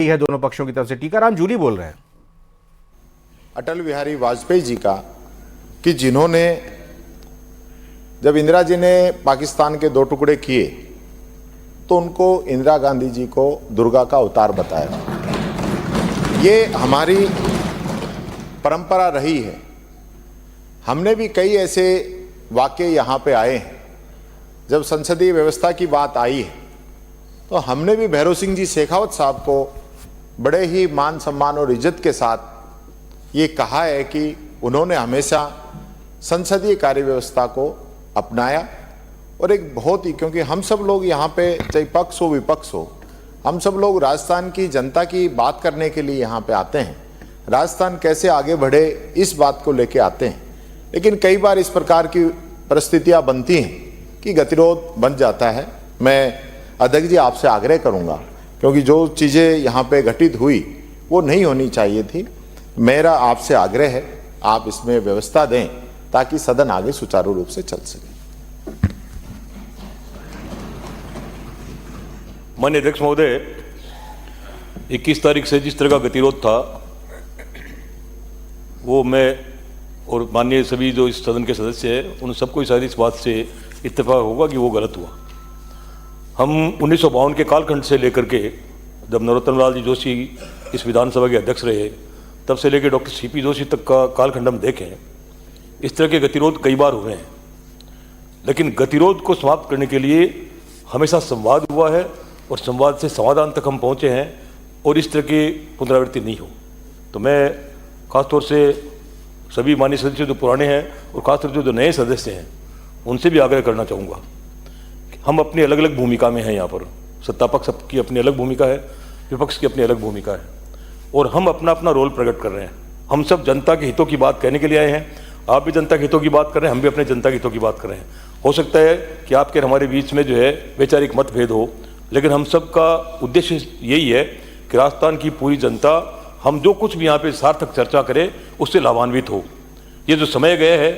है दोनों पक्षों की तरफ से। टीकाराम जूली बोल रहे हैं अटल बिहारी वाजपेयी जी का, कि जिन्होंने जब इंदिरा जी ने पाकिस्तान के दो टुकड़े किए तो उनको इंदिरा गांधी जी को दुर्गा का अवतार बताया। ये हमारी परंपरा रही है। हमने भी कई ऐसे वाक्य यहाँ पे आए हैं। जब संसदीय व्यवस्था की बात आई है तो हमने भी भैरव सिंह जी शेखावत साहब को बड़े ही मान सम्मान और इज्जत के साथ ये कहा है कि उन्होंने हमेशा संसदीय कार्य व्यवस्था को अपनाया और एक बहुत ही, क्योंकि हम सब लोग यहाँ पे चाहे पक्ष हो विपक्ष हो, हम सब लोग राजस्थान की जनता की बात करने के लिए यहाँ पे आते हैं। राजस्थान कैसे आगे बढ़े इस बात को लेके आते हैं। लेकिन कई बार इस प्रकार की परिस्थितियाँ बनती हैं कि गतिरोध बन जाता है। मैं अध्यक्ष जी आपसे आग्रह करूँगा, क्योंकि जो चीज़ें यहाँ पे घटित हुई वो नहीं होनी चाहिए थी। मेरा आपसे आग्रह है आप इसमें व्यवस्था दें ताकि सदन आगे सुचारू रूप से चल सके। माननीय अध्यक्ष महोदय, 21 तारीख से जिस तरह का गतिरोध था वो मैं और माननीय सभी जो इस सदन के सदस्य हैं उन सबको शायद इस बात से इत्तेफाक होगा कि वो गलत हुआ। हम 1952 के कालखंड से लेकर के जब नरोत्तम लाल जी जोशी इस विधानसभा के अध्यक्ष रहे तब से लेकर डॉक्टर सीपी जोशी तक का कालखंड हम देखें, इस तरह के गतिरोध कई बार हुए हैं। लेकिन गतिरोध को समाप्त करने के लिए हमेशा संवाद हुआ है और संवाद से समाधान तक हम पहुँचे हैं और इस तरह की पुनरावृत्ति नहीं हो। तो मैं खासतौर से सभी माननीय सदस्य जो पुराने हैं और खासतौर से जो नए सदस्य हैं उनसे भी आग्रह करना चाहूँगा। हम अपनी अलग अलग भूमिका में हैं। यहाँ पर सत्ता पक्ष सबकी अपनी अलग भूमिका है, विपक्ष की अपनी अलग भूमिका है और हम अपना अपना रोल प्रकट कर रहे हैं। हम सब जनता के हितों की बात कहने के लिए आए हैं। आप भी जनता के हितों की बात कर रहे हैं, हम भी अपने जनता के हितों की बात कर रहे हैं। हो सकता है कि आपके हमारे बीच में जो है वैचारिक मतभेद हो, लेकिन हम सब का उद्देश्य यही है कि राजस्थान की पूरी जनता, हम जो कुछ भी यहाँ पे सार्थक चर्चा करें उससे लाभान्वित हो। ये जो समय गया है,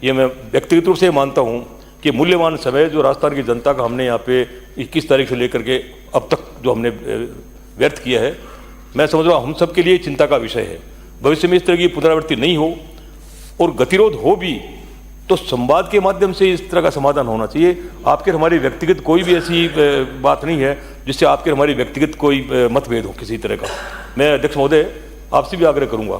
ये मैं व्यक्तिगत रूप से मानता हूँ कि मूल्यवान समय जो राजस्थान की जनता का हमने यहाँ पे 21 तारीख से लेकर के अब तक जो हमने व्यर्थ किया है, मैं समझ रहा हूँ हम सब के लिए चिंता का विषय है। भविष्य में इस तरह की पुनरावृत्ति नहीं हो और गतिरोध हो भी तो संवाद के माध्यम से इस तरह का समाधान होना चाहिए। आपके हमारी व्यक्तिगत कोई भी ऐसी बात नहीं है जिससे आपके हमारी व्यक्तिगत कोई मतभेद हो किसी तरह का। मैं अध्यक्ष महोदय आपसे भी आग्रह करूँगा,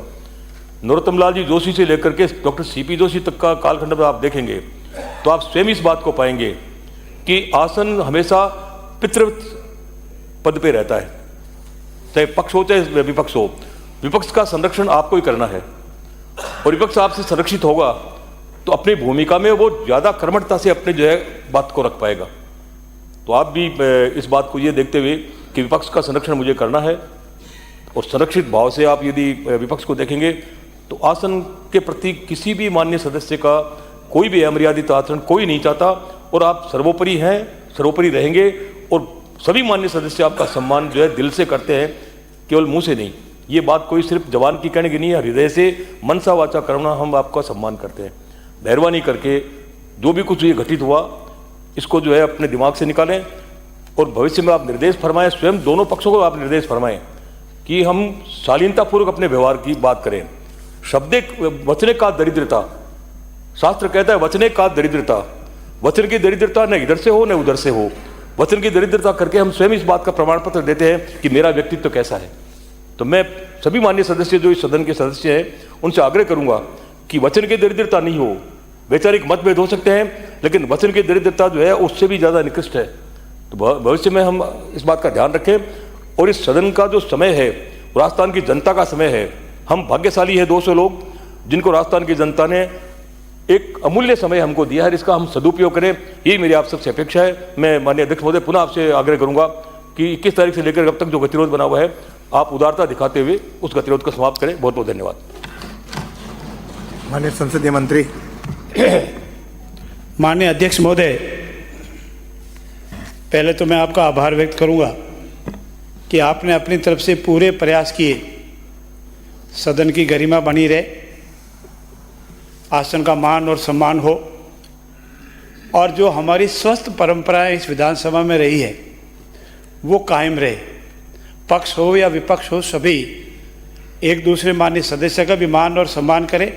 नरोत्तम लाल जी जोशी से लेकर के डॉक्टर सीपी जोशी तक का कालखंड में आप देखेंगे तो आप स्वयं इस बात को पाएंगे कि आसन हमेशा पितृवत पद पे रहता है, चाहे पक्ष हो चाहे विपक्ष हो। विपक्ष का संरक्षण आपको ही करना है और विपक्ष आपसे संरक्षित होगा तो अपनी भूमिका में वो ज़्यादा कर्मठता से अपने जो है बात को रख पाएगा। तो आप भी इस बात को ये देखते हुए कि विपक्ष का संरक्षण मुझे करना है और संरक्षित भाव से आप यदि विपक्ष को देखेंगे तो आसन के प्रति किसी भी माननीय सदस्य का कोई भी अमर्यादित आचरण कोई नहीं चाहता और आप सर्वोपरि हैं, सर्वोपरि रहेंगे और सभी माननीय सदस्य आपका सम्मान जो है दिल से करते हैं, केवल मुंह से नहीं। ये बात कोई सिर्फ जबान की कहने की नहीं है, हृदय से मनसा वाचा करना हम आपका सम्मान करते हैं। मेहरबानी करके जो भी कुछ ये घटित हुआ इसको जो है अपने दिमाग से निकालें और भविष्य में आप निर्देश फरमाएं, स्वयं दोनों पक्षों को आप निर्देश फरमाएं कि हम शालीनतापूर्वक अपने व्यवहार की बात करें। शब्दे वचने का दरिद्रता, शास्त्र कहता है वचने का दरिद्रता, वचन की दरिद्रता न इधर से हो न उधर से हो। वचन की दरिद्रता करके हम स्वयं इस बात का प्रमाण पत्र देते हैं कि मेरा व्यक्तित्व कैसा है। तो मैं सभी माननीय सदस्य जो इस सदन के सदस्य हैं उनसे आग्रह करूंगा कि वचन की दरिद्रता नहीं हो। वैचारिक मतभेद हो सकते हैं लेकिन वचन की दरिद्रता जो है उससे भी ज़्यादा निकृष्ट है। तो भविष्य में हम इस बात का ध्यान रखें और इस सदन का जो समय है राजस्थान की जनता का समय है। हम भाग्यशाली है 200 लोग जिनको राजस्थान की जनता ने एक अमूल्य समय हमको दिया है, इसका हम सदुपयोग करें, यही मेरी आप सबसे अपेक्षा है। मैं माननीय अध्यक्ष महोदय पुनः आपसे आग्रह करूंगा कि 21 तारीख से लेकर अब तक जो गतिरोध बना हुआ है आप उदारता दिखाते हुए उस गतिरोध को समाप्त करें। बहुत बहुत धन्यवाद। माननीय संसदीय मंत्री। माननीय अध्यक्ष महोदय, पहले तो मैं आपका आभार व्यक्त करूंगा कि आपने अपनी तरफ से पूरे प्रयास किए सदन की गरिमा बनी रहे, आसन का मान और सम्मान हो और जो हमारी स्वस्थ परंपराएं इस विधानसभा में रही है वो कायम रहे। पक्ष हो या विपक्ष हो, सभी एक दूसरे माननीय सदस्य का भी मान और सम्मान करें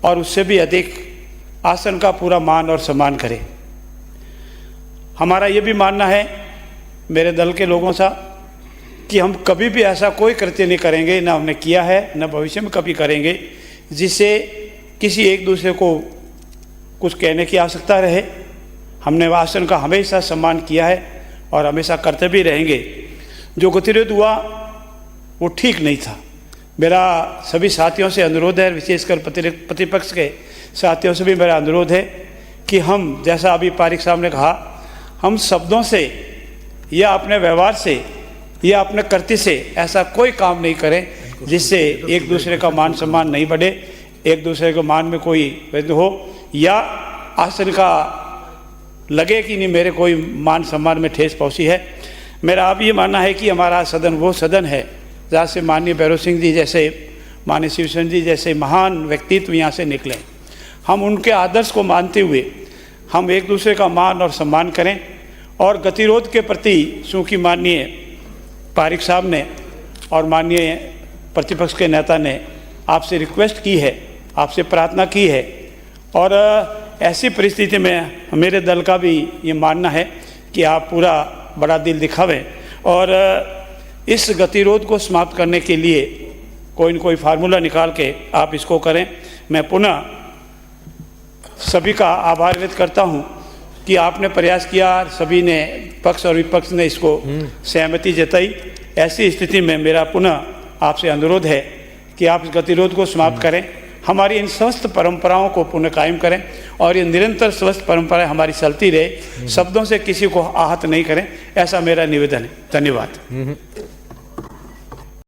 और उससे भी अधिक आसन का पूरा मान और सम्मान करें। हमारा ये भी मानना है मेरे दल के लोगों सा कि हम कभी भी ऐसा कोई कृत्य नहीं करेंगे, ना हमने किया है न भविष्य में कभी करेंगे, जिससे किसी एक दूसरे को कुछ कहने की आवश्यकता रहे। हमने आसन का हमेशा सम्मान किया है और हमेशा करते भी रहेंगे। जो गतिरोध हुआ वो ठीक नहीं था। मेरा सभी साथियों से अनुरोध है, विशेषकर प्रतिपक्ष के साथियों से भी मेरा अनुरोध है कि हम, जैसा अभी पारिक साहब ने कहा, हम शब्दों से या अपने व्यवहार से या अपने कृत्य से ऐसा कोई काम नहीं करें जिससे एक दूसरे का मान सम्मान नहीं बढ़े, एक दूसरे के मान में कोई भेद हो या आसन का लगे कि नहीं मेरे कोई मान सम्मान में ठेस पहुंची है। मेरा अब ये मानना है कि हमारा सदन वो सदन है जहाँ से माननीय भैरव सिंह जी जैसे, माननीय शिवसेना जी जैसे महान व्यक्तित्व यहाँ से निकले। हम उनके आदर्श को मानते हुए हम एक दूसरे का मान और सम्मान करें और गतिरोध के प्रति, चूँकि माननीय पारिक साहब ने और माननीय प्रतिपक्ष के नेता ने आपसे रिक्वेस्ट की है, आपसे प्रार्थना की है और ऐसी परिस्थिति में मेरे दल का भी ये मानना है कि आप पूरा बड़ा दिल दिखावें और इस गतिरोध को समाप्त करने के लिए कोई न कोई फार्मूला निकाल के आप इसको करें। मैं पुनः सभी का आभार व्यक्त करता हूं कि आपने प्रयास किया, सभी ने, पक्ष और विपक्ष ने इसको सहमति जताई। ऐसी स्थिति में मेरा पुनः आपसे अनुरोध है कि आप इस गतिरोध को समाप्त करें, हमारी इन स्वस्थ परंपराओं को पुनः कायम करें और ये निरंतर स्वस्थ परंपराएं हमारी चलती रहे, शब्दों से किसी को आहत नहीं करें, ऐसा मेरा निवेदन है। धन्यवाद।